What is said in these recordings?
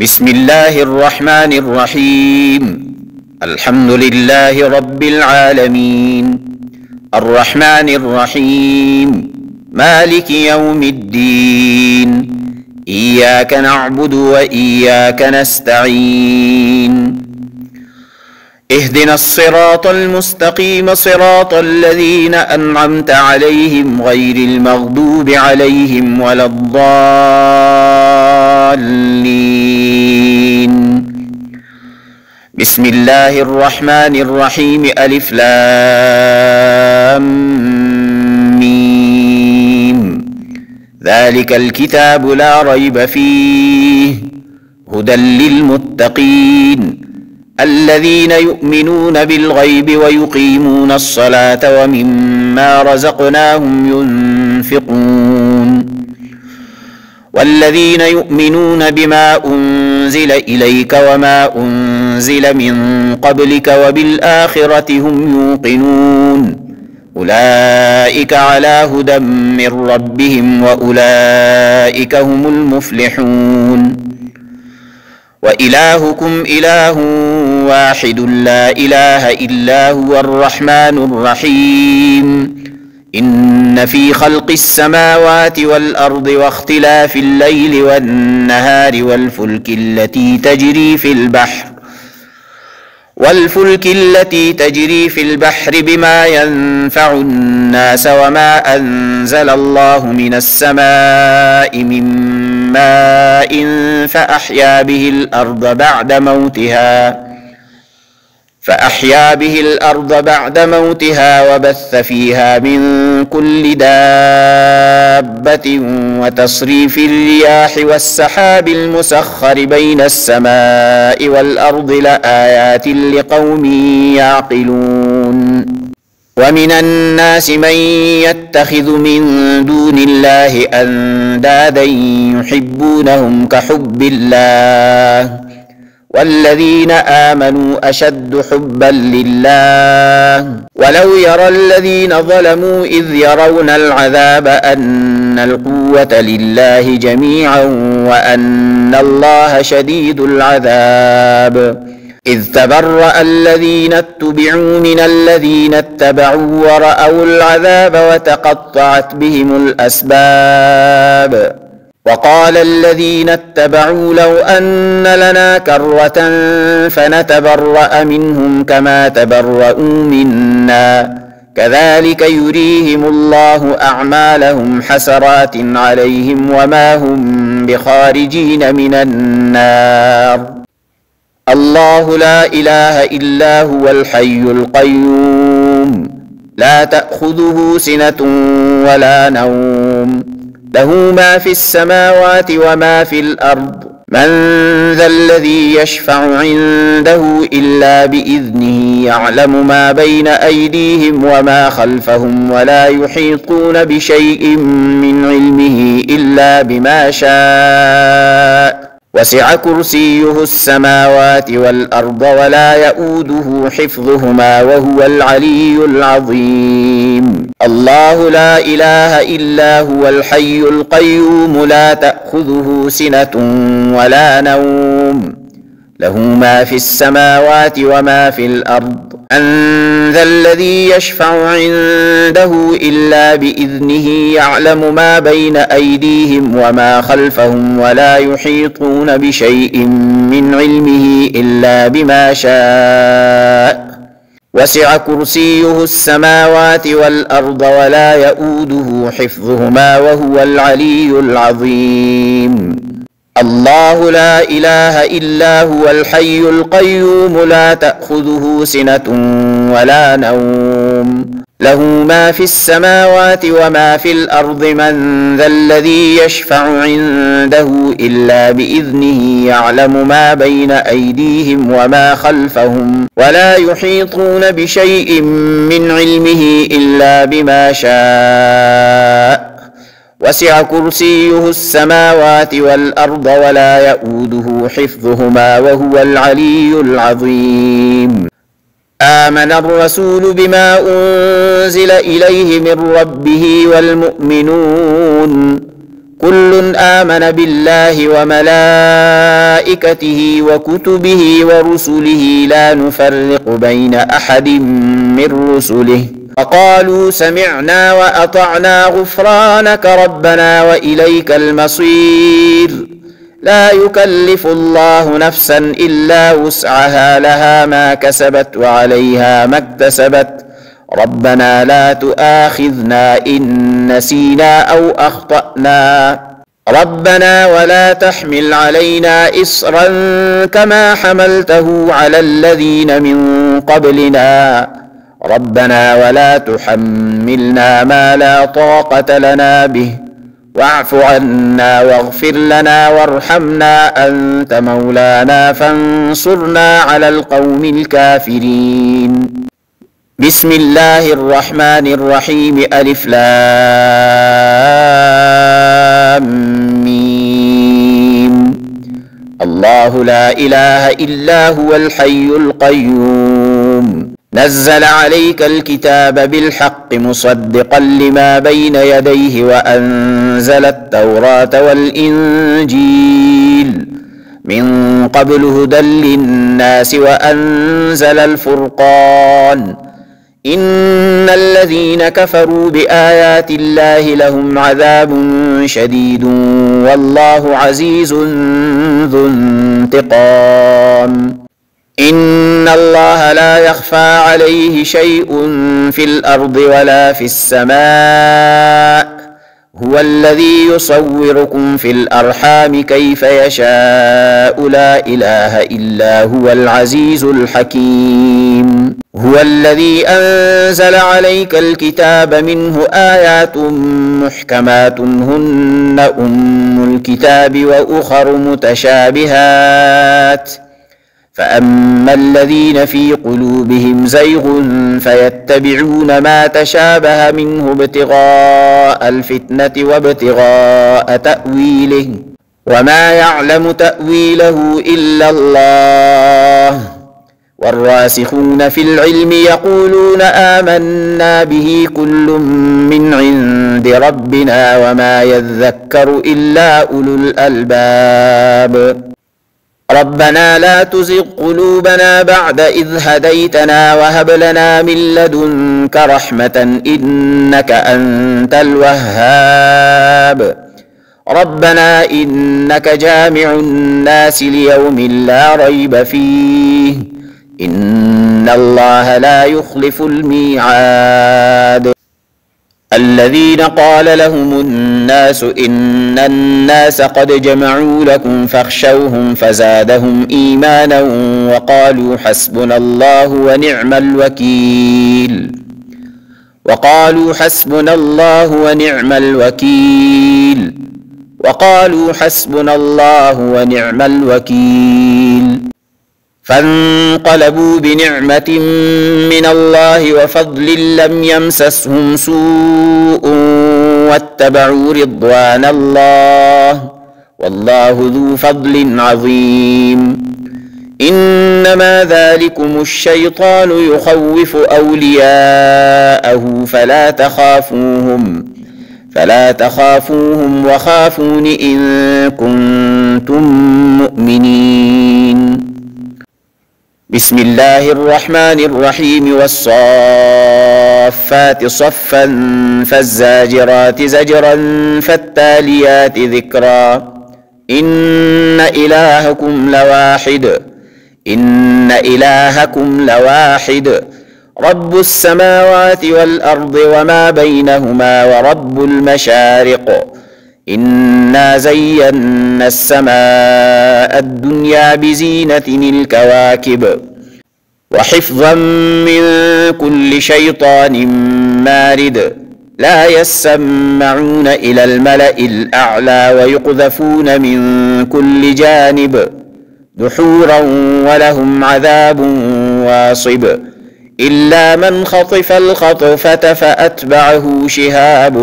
بسم الله الرحمن الرحيم. الحمد لله رب العالمين، الرحمن الرحيم، مالك يوم الدين، إياك نعبد وإياك نستعين. اهدنا الصراط المستقيم، صراط الذين أنعمت عليهم غير المغضوب عليهم ولا الضالين. بسم الله الرحمن الرحيم. ألف لام ميم. ذلك الكتاب لا ريب فيه هدى للمتقين الذين يؤمنون بالغيب ويقيمون الصلاة ومما رزقناهم ينفقون. والذين يؤمنون بما أنزل إليك وما أنزل من قبلك وبالآخرة هم يوقنون. أولئك على هدى من ربهم وأولئك هم المفلحون. وإلهكم إله واحد لا إله إلا هو الرحمن الرحيم. إن في خلق السماوات والأرض واختلاف الليل والنهار والفلك التي تجري في البحر بما ينفع الناس وما أنزل الله من السماء من ماء فأحيا به الأرض بعد موتها وبث فيها من كل دابة وتصريف الرياح والسحاب المسخر بين السماء والأرض لآيات لقوم يعقلون. ومن الناس من يتخذ من دون الله أندادا يحبونهم كحب الله والذين آمنوا أشد حبا لله. ولو يرى الذين ظلموا إذ يرون العذاب أن القوة لله جميعا وأن الله شديد العذاب. إذ تبرأ الذين اتبعوا من الذين اتبعوا ورأوا العذاب وتقطعت بهم الأسباب. وقال الذين اتبعوا لو أن لنا كرة فنتبرأ منهم كما تبرؤوا منا كذلك يريهم الله أعمالهم حسرات عليهم وما هم بخارجين من النار. الله لا إله إلا هو الحي القيوم لا تأخذه سنة ولا نوم له ما في السماوات وما في الأرض. من ذا الذي يشفع عنده إلا بإذنه يعلم ما بين أيديهم وما خلفهم ولا يحيطون بشيء من علمه إلا بما شاء. وسع كرسيه السماوات والأرض ولا يؤوده حفظهما وهو العلي العظيم. الله لا إله إلا هو الحي القيوم لا تأخذه سنة ولا نوم له ما في السماوات وما في الأرض. من ذا الذي يشفع عنده إلا بإذنه يعلم ما بين أيديهم وما خلفهم ولا يحيطون بشيء من علمه إلا بما شاء. وسع كرسيه السماوات والأرض ولا يؤوده حفظهما وهو العلي العظيم. الله لا إله إلا هو الحي القيوم لا تأخذه سنة ولا نوم له ما في السماوات وما في الأرض. من ذا الذي يشفع عنده إلا بإذنه يعلم ما بين أيديهم وما خلفهم ولا يحيطون بشيء من علمه إلا بما شاء. وسع كرسيه السماوات والأرض ولا يؤوده حفظهما وهو العلي العظيم. آمن الرسول بما أنزل إليه من ربه والمؤمنون كل آمن بالله وملائكته وكتبه ورسله لا نفرق بين أحد من رسله وقالوا سمعنا وأطعنا غفرانك ربنا وإليك المصير لا يكلف الله نفسا إلا وسعها لها ما كسبت وعليها ما اكتسبت ربنا لا تؤاخذنا إن نسينا أو أخطأنا ربنا ولا تحمل علينا إصرا كما حملته على الذين من قبلنا ربنا ولا تحملنا ما لا طاقة لنا به واعف عنا واغفر لنا وارحمنا أنت مولانا فانصرنا على القوم الكافرين. بسم الله الرحمن الرحيم ألف لام ميم الله لا إله إلا هو الحي القيوم نزل عليك الكتاب بالحق مصدقا لما بين يديه وأنزل التوراة والإنجيل من قبل هدى للناس وأنزل الفرقان إن الذين كفروا بآيات الله لهم عذاب شديد والله عزيز ذو انتقام إن الله لا يخفى عليه شيء في الأرض ولا في السماء هو الذي يصوركم في الأرحام كيف يشاء لا إله إلا هو العزيز الحكيم هو الذي أنزل عليك الكتاب منه آيات محكمات هن أم الكتاب وأخر متشابهات فأما الذين في قلوبهم زيغ فيتبعون ما تشابه منه ابتغاء الفتنة وابتغاء تأويله وما يعلم تأويله إلا الله والراسخون في العلم يقولون آمنا به كل من عند ربنا وما يذكر إلا أولو الألباب ربنا لا تزغ قلوبنا بعد إذ هديتنا وهب لنا من لدنك رحمة إنك أنت الوهاب ربنا إنك جامع الناس ليوم لا ريب فيه إن الله لا يخلف الميعاد الذين قال لهم الناس إن الناس قد جمعوا لكم فاخشوهم فزادهم إيمانا وقالوا حسبنا الله ونعم الوكيل وقالوا حسبنا الله ونعم الوكيل وقالوا حسبنا الله ونعم الوكيل فانقلبوا بنعمة من الله وفضل لم يمسسهم سوء واتبعوا رضوان الله والله ذو فضل عظيم إنما ذلكم الشيطان يخوف أولياءه فلا تخافوهم وخافون إن كنتم مؤمنين بسم الله الرحمن الرحيم والصافات صفا فالزاجرات زجرا فالتاليات ذكرا إن إلهكم لواحد رب السماوات والأرض وما بينهما ورب المشارق إنا زينا السماء الدنيا بزينة الكواكب وحفظا من كل شيطان مارد لا يسمعون إلى الملأ الأعلى ويقذفون من كل جانب دحورا ولهم عذاب واصب إلا من خطف الخطفة فأتبعه شهاب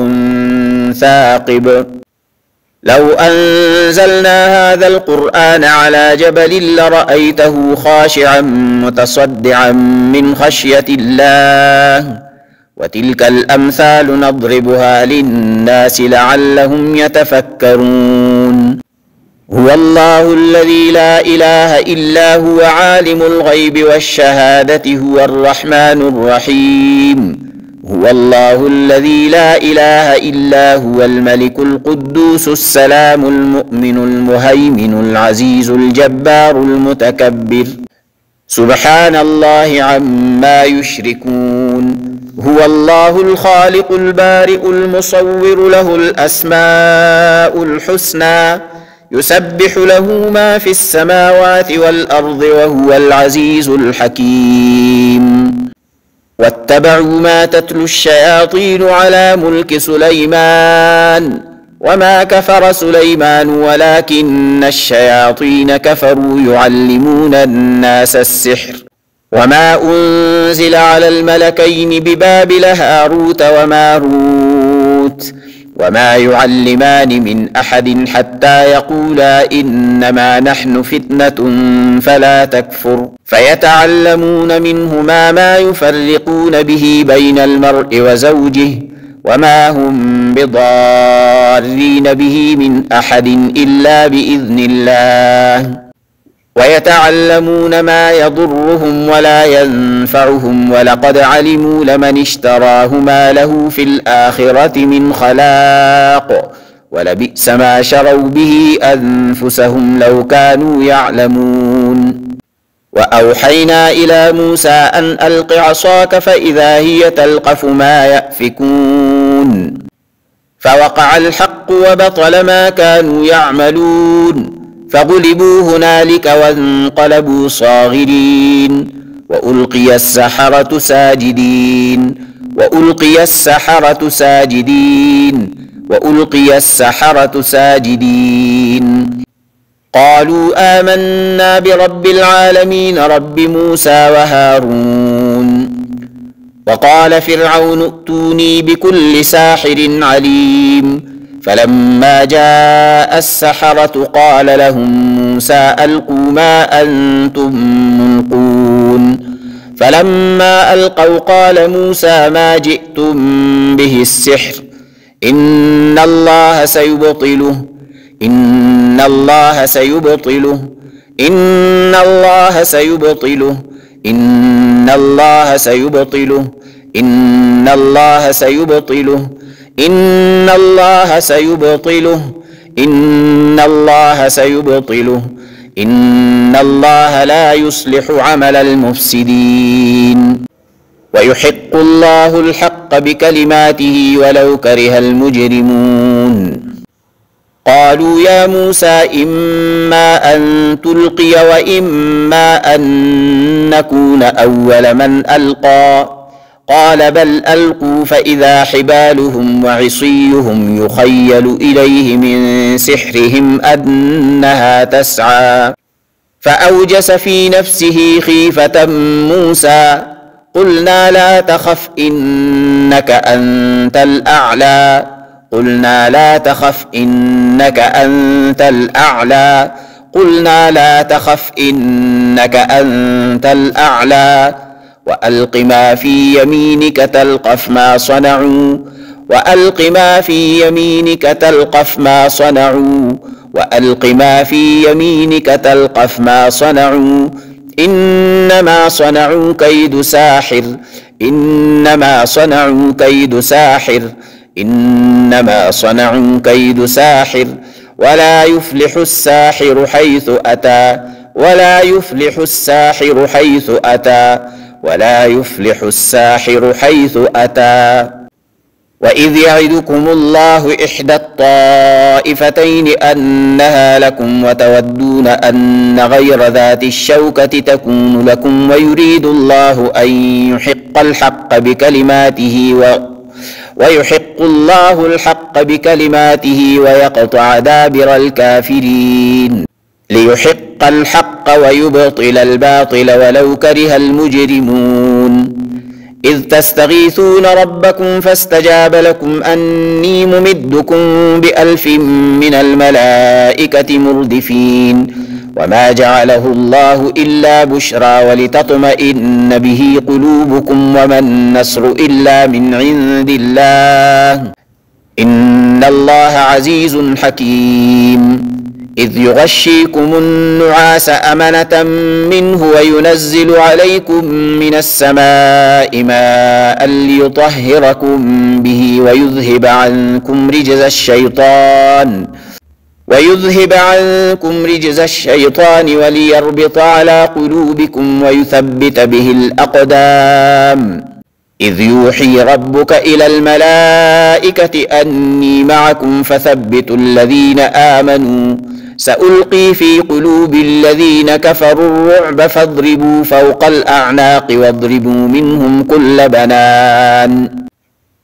ثاقب لو أنزلنا هذا القرآن على جبل لرأيته خاشعا متصدعا من خشية الله وتلك الأمثال نضربها للناس لعلهم يتفكرون هو الله الذي لا إله إلا هو عالم الغيب والشهادة هو الرحمن الرحيم هو الله الذي لا إله إلا هو الملك القدوس السلام المؤمن المهيمن العزيز الجبار المتكبر سبحان الله عما يشركون هو الله الخالق البارئ المصور له الأسماء الحسنى يسبح له ما في السماوات والأرض وهو العزيز الحكيم واتبعوا ما تتلو الشياطين على ملك سليمان وما كفر سليمان ولكن الشياطين كفروا يعلمون الناس السحر وما أنزل على الملكين ببابل هاروت وماروت وما يعلمان من أحد حتى يقولا إنما نحن فتنة فلا تكفر فيتعلمون منهما ما يفرقون به بين المرء وزوجه وما هم بضارين به من أحد إلا بإذن الله ويتعلمون ما يضرهم ولا ينفعهم ولقد علموا لمن اشتراه ما له في الآخرة من خلاق ولبئس ما شروا به أنفسهم لو كانوا يعلمون وأوحينا إلى موسى أن ألق عصاك فإذا هي تلقف ما يأفكون فوقع الحق وبطل ما كانوا يعملون فغلبوا هنالك وانقلبوا صاغرين وألقي السحرة ساجدين وألقي السحرة ساجدين وألقي السحرة ساجدين قالوا آمنا برب العالمين رب موسى وهارون وقال فرعون ائتوني بكل ساحر عليم فلما جاء السحرة قال لهم موسى ألقوا ما أنتم ملقون فلما ألقوا قال موسى ما جئتم به السحر إن الله سيبطله إن الله سيبطله إن الله سيبطله إن الله سيبطله إن الله سيبطله إن الله سيبطله إن الله سيبطله إن الله لا يصلح عمل المفسدين ويحق الله الحق بكلماته ولو كره المجرمون قالوا يا موسى إما أن تلقي وإما أن نكون أول من ألقى قال بل ألقوا فإذا حبالهم وعصيهم يخيل إليه من سحرهم أنها تسعى فأوجس في نفسه خيفة موسى قلنا لا تخف إنك أنت الأعلى قلنا لا تخف إنك أنت الأعلى قلنا لا تخف إنك أنت الأعلى وألق ما في يمينك تلقف ما صنعوا وألق ما في يمينك تلقف ما صنعوا وألق ما في يمينك تلقف ما صنعوا إنما صنعوا كيد ساحر إنما صنعوا كيد ساحر إنما صنعوا كيد ساحر ولا يفلح الساحر حيث أتى ولا يفلح الساحر حيث أتى ولا يفلح الساحر حيث أتى وإذ يعدكم الله إحدى الطائفتين أنها لكم وتودون أن غير ذات الشوكة تكون لكم ويريد الله أن يحق الحق بكلماته ويحق الله الحق بكلماته ويقطع دابر الكافرين ليحق الحق ويبطل الباطل ولو كره المجرمون إذ تستغيثون ربكم فاستجاب لكم أني ممدكم ب1000 من الملائكة مردفين وما جعله الله إلا بشرى ولتطمئن به قلوبكم وما النصر إلا من عند الله إن الله عزيز حكيم إذ يغشيكم النعاس أمنة منه وينزل عليكم من السماء ماء ليطهركم به ويذهب عنكم رجز الشيطان وليربط على قلوبكم ويثبت به الأقدام إذ يوحي ربك إلى الملائكة أني معكم فثبتوا الذين آمنوا سألقي في قلوب الذين كفروا الرعب فاضربوا فوق الأعناق واضربوا منهم كل بنان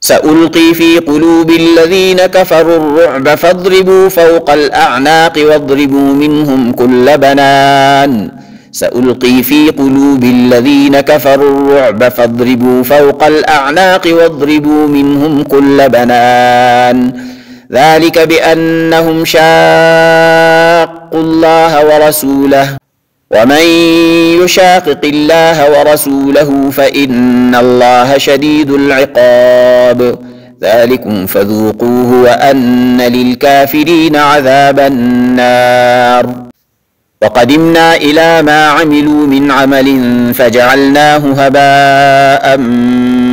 سألقي في قلوب الذين كفروا الرعب فاضربوا فوق الأعناق واضربوا منهم كل بنان سألقي في قلوب الذين كفروا الرعب فاضربوا فوق الأعناق واضربوا منهم كل بنان ذلك بأنهم شاقوا الله ورسوله ومن يشاقق الله ورسوله فإن الله شديد العقاب ذلكم فذوقوه وأن للكافرين عذاب النار وقدمنا إلى ما عملوا من عمل فجعلناه هباء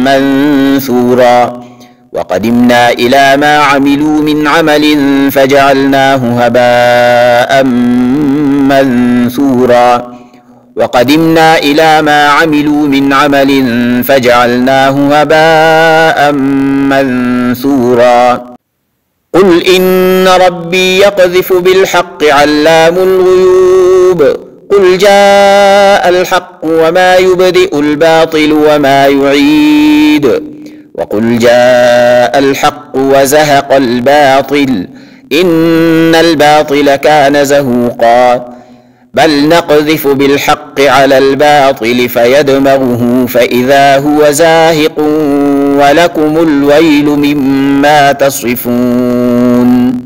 منثورا وقدمنا إلى ما عملوا من عمل فجعلناه هباء منثورا وقدمنا إلى ما عملوا من عمل فجعلناه هباء منثورا قل إن ربي يقذف بالحق علام الغيوب قل جاء الحق وما يبدئ الباطل وما يعيد وقل جاء الحق وزهق الباطل إن الباطل كان زهوقا بل نقذف بالحق على الباطل فيدمغه فإذا هو زاهق ولكم الويل مما تصفون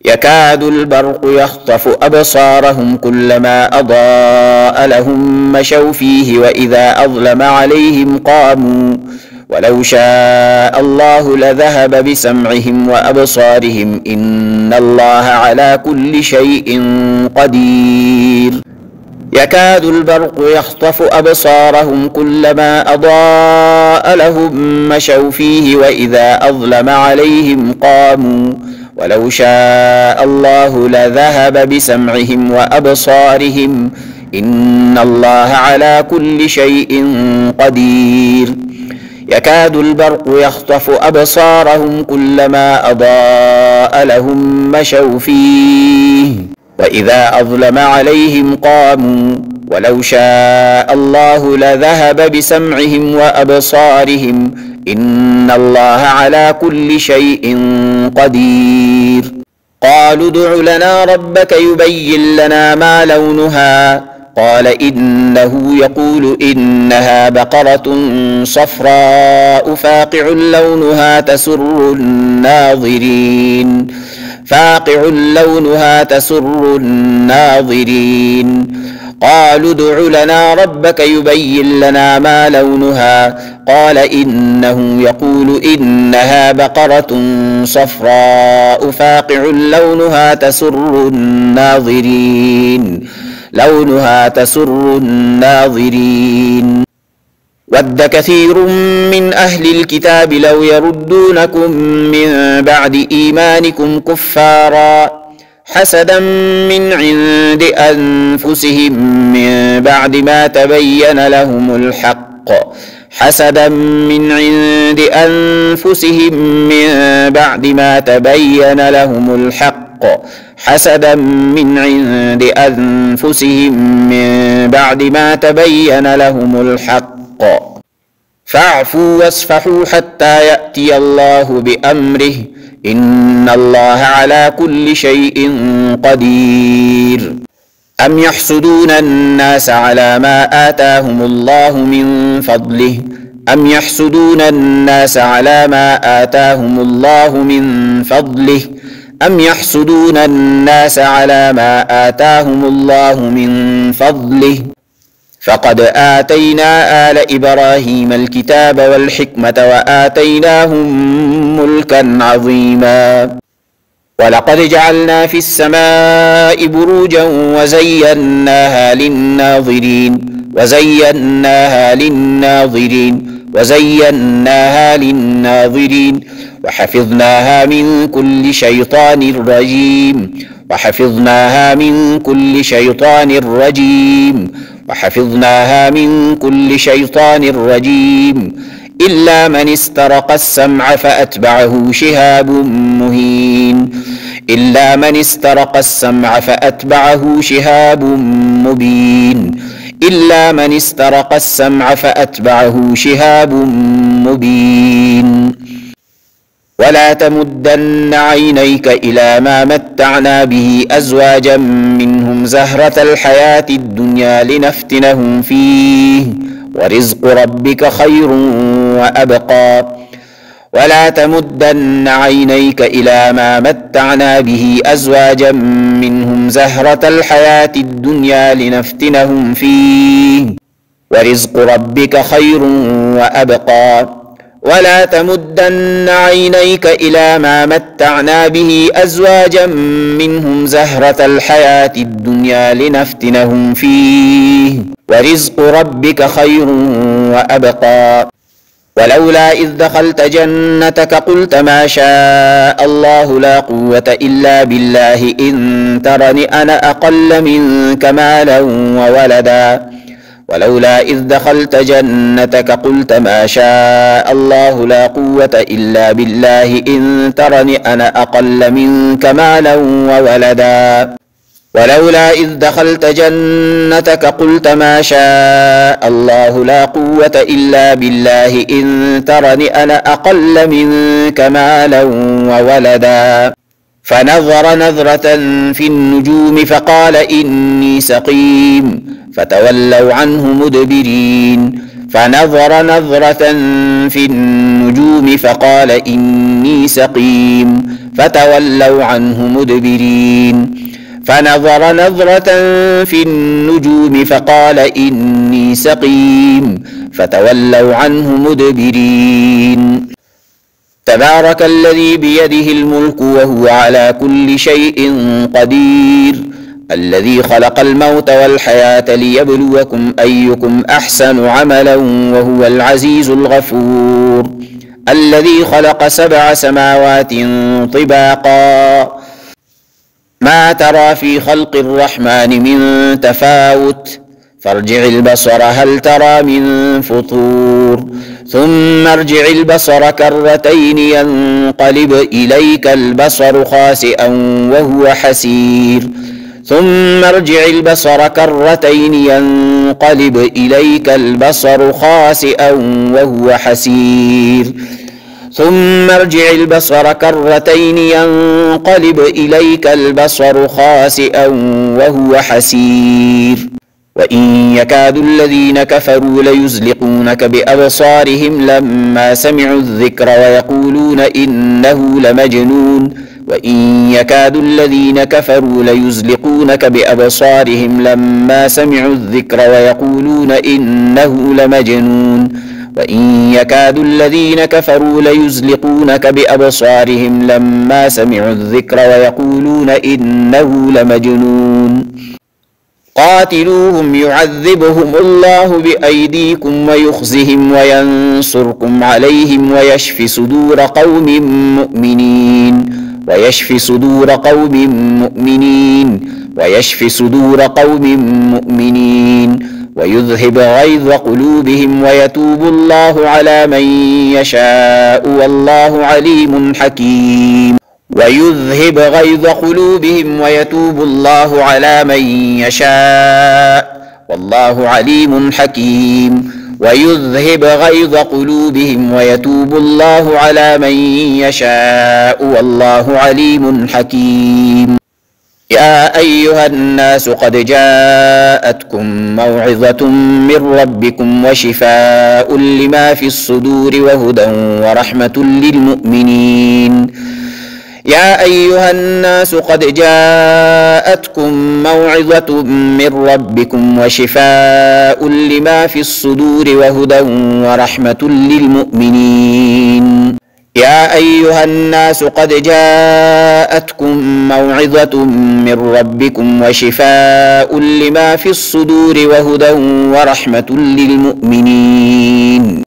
يكاد البرق يخطف أبصارهم كلما أضاء لهم مشوا فيه وإذا أظلم عليهم قاموا ولو شاء الله لذهب بسمعهم وأبصارهم إن الله على كل شيء قدير يكاد البرق يخطف أبصارهم كلما أضاء لهم مشوا فيه وإذا أظلم عليهم قاموا ولو شاء الله لذهب بسمعهم وأبصارهم إن الله على كل شيء قدير يكاد البرق يخطف أبصارهم كلما أضاء لهم مشوا فيه وإذا أظلم عليهم قاموا ولو شاء الله لذهب بسمعهم وأبصارهم إن الله على كل شيء قدير قالوا ادع لنا ربك يبين لنا ما لونها قال إنه يقول إنها بقرة صفراء فاقع لونها تسر الناظرين قالوا ادع لنا ربك يبين لنا ما لونها قال إنه يقول إنها بقرة صفراء فاقع لونها تسر الناظرين ود كثير من أهل الكتاب لو يردونكم من بعد إيمانكم كفارا حسدا من عند أنفسهم من بعد ما تبين لهم الحق فاعفوا واصفحوا حتى يأتي الله بأمره إن الله على كل شيء قدير أم يحسدون الناس على ما آتاهم الله من فضله أم يحسدون الناس على ما آتاهم الله من فضله أم يحسدون الناس على ما آتاهم الله من فضله فقد آتينا آل إبراهيم الكتاب والحكمة وآتيناهم ملكا عظيما ولقد جعلنا في السماء بروجا وزيناها للناظرين وحفظناها من كل شيطان رجيم إلا من استرق السمع فأتبعه شهاب مبين ولا تمدن عينيك إلى ما متعنا به أزواجا منهم زهرة الحياة الدنيا لنفتنهم فيه ورزق ربك خير وأبقى ولا تمدن عينيك إلى ما متعنا به أزواجا منهم زهرة الحياة الدنيا لنفتنهم فيه ورزق ربك خير وأبقى ولا تمدن عينيك إلى ما متعنا به أزواجا منهم زهرة الحياة الدنيا لنفتنهم فيه ورزق ربك خير وأبقى ولولا إذ دخلت جنتك قلت ما شاء الله لا قوة إلا بالله إن ترني أنا أقل منك مالا وولدا ولولا إذ دخلت جنتك قلت ما شاء الله لا قوة إلا بالله إن ترني أنا أقل منك مالا وولدا ولولا إذ دخلت جنتك قلت ما شاء الله لا قوة إلا بالله إن ترني أنا أقل منك مالا وولدا فنظر نظرة في النجوم فقال إني سقيم فتولوا عنه مدبرين فنظر نظرة في النجوم فقال إني سقيم فتولوا عنه مدبرين فنظر نظرة في النجوم فقال إني سقيم فتولوا عنه مدبرين تبارك الذي بيده الملك وهو على كل شيء قدير الذي خلق الموت والحياة ليبلوكم أيكم أحسن عملا وهو العزيز الغفور الذي خلق 7 سماوات طباقا ما ترى في خلق الرحمن من تفاوت فارجع البصر هل ترى من فطور ثم ارجع البصر كرتين ينقلب إليك البصر خاسئا وهو حسير ثم ارجع البصر كرتين ينقلب إليك البصر خاسئا وهو حسير ثم ارجع البصر كرتين ينقلب إليك البصر خاسئا وهو حسير وإن يكاد الذين كفروا ليزلقونك بأبصارهم لما سمعوا الذكر ويقولون إنه لمجنون وإن يكاد الذين كفروا ليزلقونك بأبصارهم لما سمعوا الذكر ويقولون إنه لمجنون وإن يكاد الذين كفروا ليزلقونك بأبصارهم لما سمعوا الذكر ويقولون إنه لمجنون قاتلوهم يعذبهم الله بأيديكم ويخزهم وينصركم عليهم ويشف صدور قوم مؤمنين ويذهب غيظ قلوبهم ويتوب الله على من يشاء والله عليم حكيم ويذهب غيظ قلوبهم ويتوب الله على من يشاء والله عليم حكيم ويذهب غيظ قلوبهم ويتوب الله على من يشاء والله عليم حكيم يا أيها الناس قد جاءتكم موعظة من ربكم وشفاء لما في الصدور وهدى ورحمة للمؤمنين. يا أيها الناس قد جاءتكم موعظة من ربكم وشفاء لما في الصدور وهدى ورحمة للمؤمنين. يا أيها الناس قد جاءتكم موعظة من ربكم وشفاء لما في الصدور وهدى ورحمة للمؤمنين.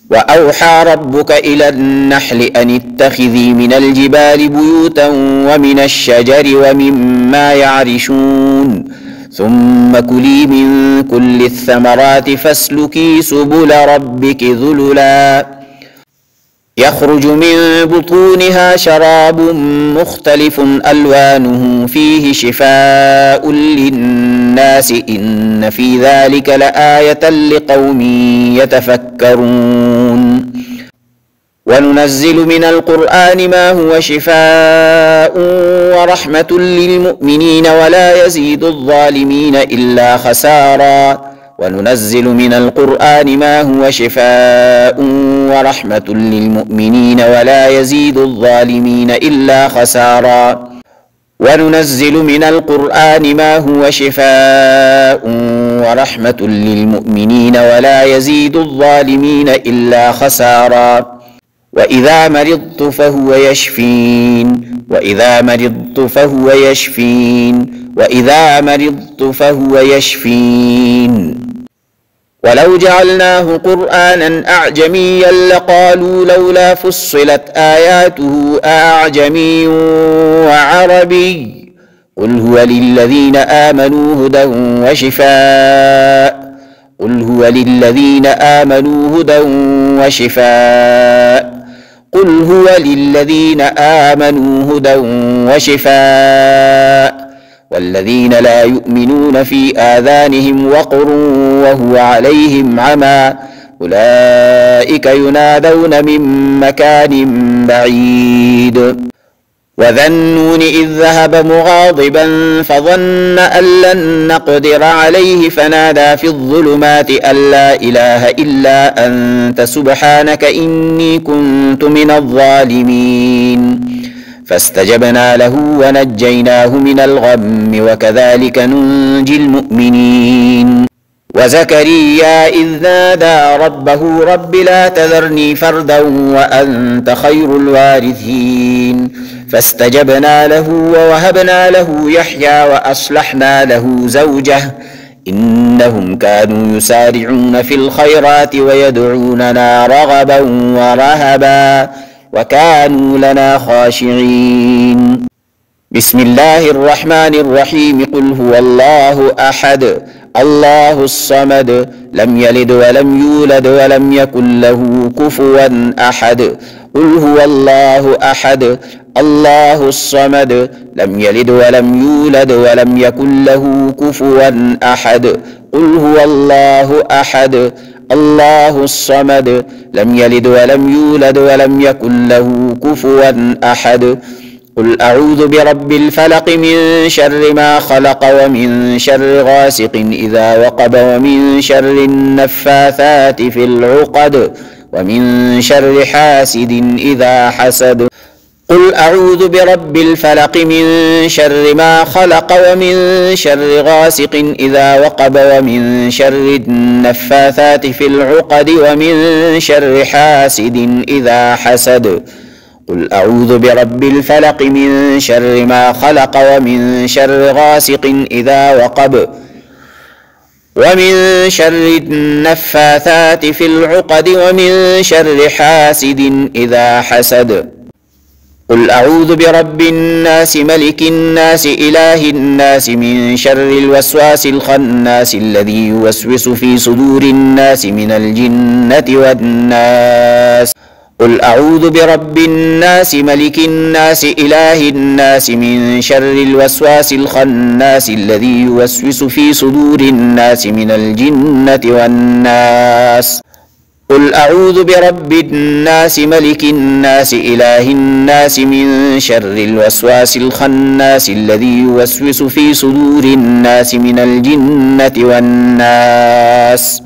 وأوحى ربك إلى النحل أن اتخذي من الجبال بيوتا ومن الشجر ومما يعرشون ثم كلي من كل الثمرات فاسلكي سبل ربك ذللا يخرج من بطونها شراب مختلف ألوانه فيه شفاء للناس إن في ذلك لآية لقوم يتفكرون. وننزل من القرآن ما هو شفاء ورحمة للمؤمنين ولا يزيد الظالمين إلا خسارا. وننزل من القرآن ما هو شفاء ورحمة للمؤمنين ولا يزيد الظالمين إلا خسارا. وننزل من القرآن ما هو شفاء ورحمة للمؤمنين ولا يزيد الظالمين إلا خسارا. وإذا مرضت فهو يشفين وإذا مرضت فهو يشفين وإذا مرضت فهو يشفين. ولو جعلناه قرآنا أعجميا لقالوا لولا فصلت آياته أعجمي وعربي قل هو للذين آمنوا هدى وشفاء قل هو للذين آمنوا هدى وشفاء قل هو للذين آمنوا هدى وشفاء والذين لا يؤمنون في آذانهم وقر وهو عليهم عمى أولئك ينادون من مكان بعيد. وذا النون إذ ذهب مغاضبا فظن أن لن نقدر عليه فنادى في الظلمات أن لا إله إلا أنت سبحانك إني كنت من الظالمين. فاستجبنا له ونجيناه من الغم وكذلك ننجي المؤمنين. وزكريا إذ نادى ربه رب لا تذرني فردا وأنت خير الوارثين. فاستجبنا له ووهبنا له يحيى وأصلحنا له زوجه إنهم كانوا يسارعون في الخيرات ويدعوننا رغبا ورهبا وكانوا لنا خاشعين. بسم الله الرحمن الرحيم قل هو الله أحد الله الصمد لم يلد ولم يولد ولم يكن له كفوا أحد قل هو الله أحد الله الصمد لم يلد ولم يولد ولم يكن له كفوا أحد قل هو الله أحد الله الصمد لم يلد ولم يولد ولم يكن له كفوا أحد قل أعوذ برب الفلق من شر ما خلق ومن شر غاسق إذا وقب ومن شر النفاثات في العقد ومن شر حاسد إذا حسد قل أعوذ برب الفلق من شر ما خلق ومن شر غاسق إذا وقب ومن شر النفاثات في العقد ومن شر حاسد إذا حسد قل أعوذ برب الفلق من شر ما خلق ومن شر غاسق إذا وقب ومن شر النفاثات في العقد ومن شر حاسد إذا حسد قل أعوذ برب الناس ملك الناس إله الناس من شر الوسواس الخناس الذي يوسوس في صدور الناس من الجنة والناس قل أعوذ برب الناس ملك الناس إله الناس من شر الوسواس الخناس الذي يوسوس في صدور الناس من الجنة والناس قل أعوذ برب الناس ملك الناس إله الناس من شر الوسواس الخناس الذي يوسوس في صدور الناس من الجنة والناس.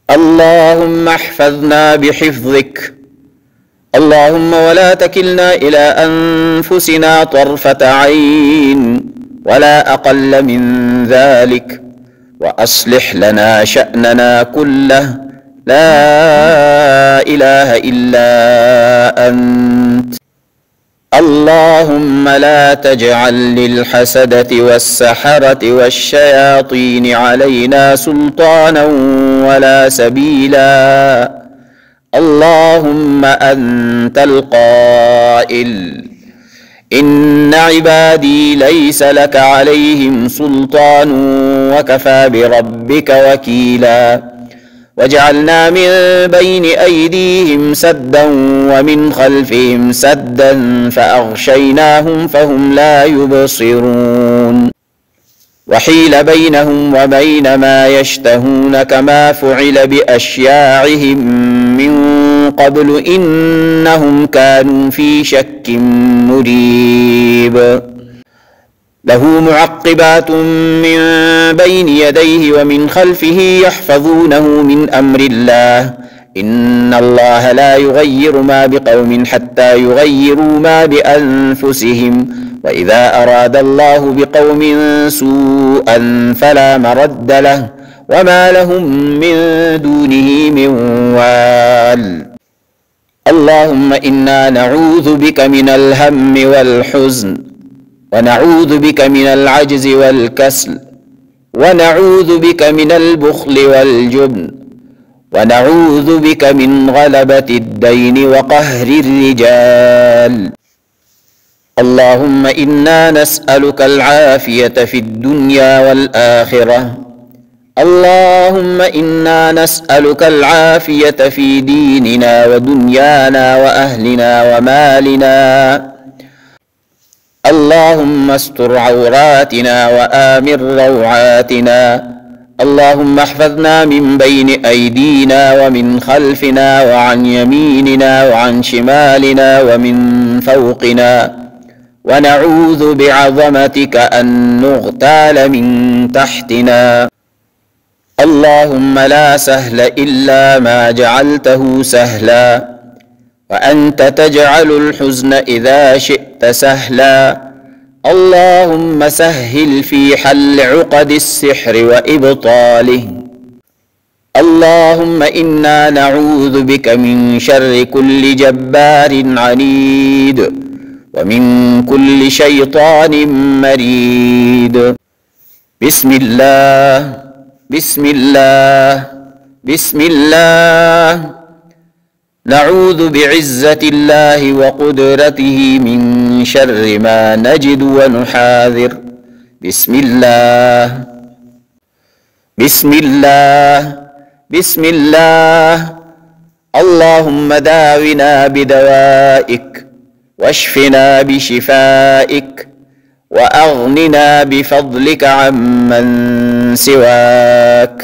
اللهم احفظنا بحفظك، اللهم ولا تكلنا إلى أنفسنا طرفة عين ولا أقل من ذلك، وأصلح لنا شأننا كله، لا إله إلا أنت. اللهم لا تجعل للحسدة والسحرة والشياطين علينا سلطانا ولا سبيلا. اللهم أنت القائل إن عبادي ليس لك عليهم سلطان وكفى بربك وكيلا. وجعلنا من بين أيديهم سدا ومن خلفهم سدا فأغشيناهم فهم لا يبصرون. وحيل بينهم وبين ما يشتهون كما فعل بأشياعهم من قبل إنهم كانوا في شك مريب. له معقبات من بين يديه ومن خلفه يحفظونه من أمر الله إن الله لا يغير ما بقوم حتى يغيروا ما بأنفسهم وإذا أراد الله بقوم سوءا فلا مرد له وما لهم من دونه من وال. اللهم إنا نعوذ بك من الهم والحزن، ونعوذ بك من العجز والكسل، ونعوذ بك من البخل والجبن، ونعوذ بك من غلبة الدين وقهر الرجال. اللهم إنا نسألك العافية في الدنيا والآخرة. اللهم إنا نسألك العافية في ديننا ودنيانا وأهلنا ومالنا. اللهم استر عوراتنا وآمن روعاتنا. اللهم احفظنا من بين أيدينا ومن خلفنا وعن يميننا وعن شمالنا ومن فوقنا، ونعوذ بعظمتك أن نغتال من تحتنا. اللهم لا سهل إلا ما جعلته سهلا، وأنت تجعل الحزن إذا شئت سهلا. اللهم سهل في حل عقد السحر وإبطاله. اللهم إنا نعوذ بك من شر كل جبار عنيد ومن كل شيطان مريد. بسم الله بسم الله بسم الله. نعوذ بعزة الله وقدرته من شر ما نجد ونحاذر. بسم الله بسم الله بسم الله. اللهم داونا بدوائك واشفنا بشفائك وأغننا بفضلك عمن سواك.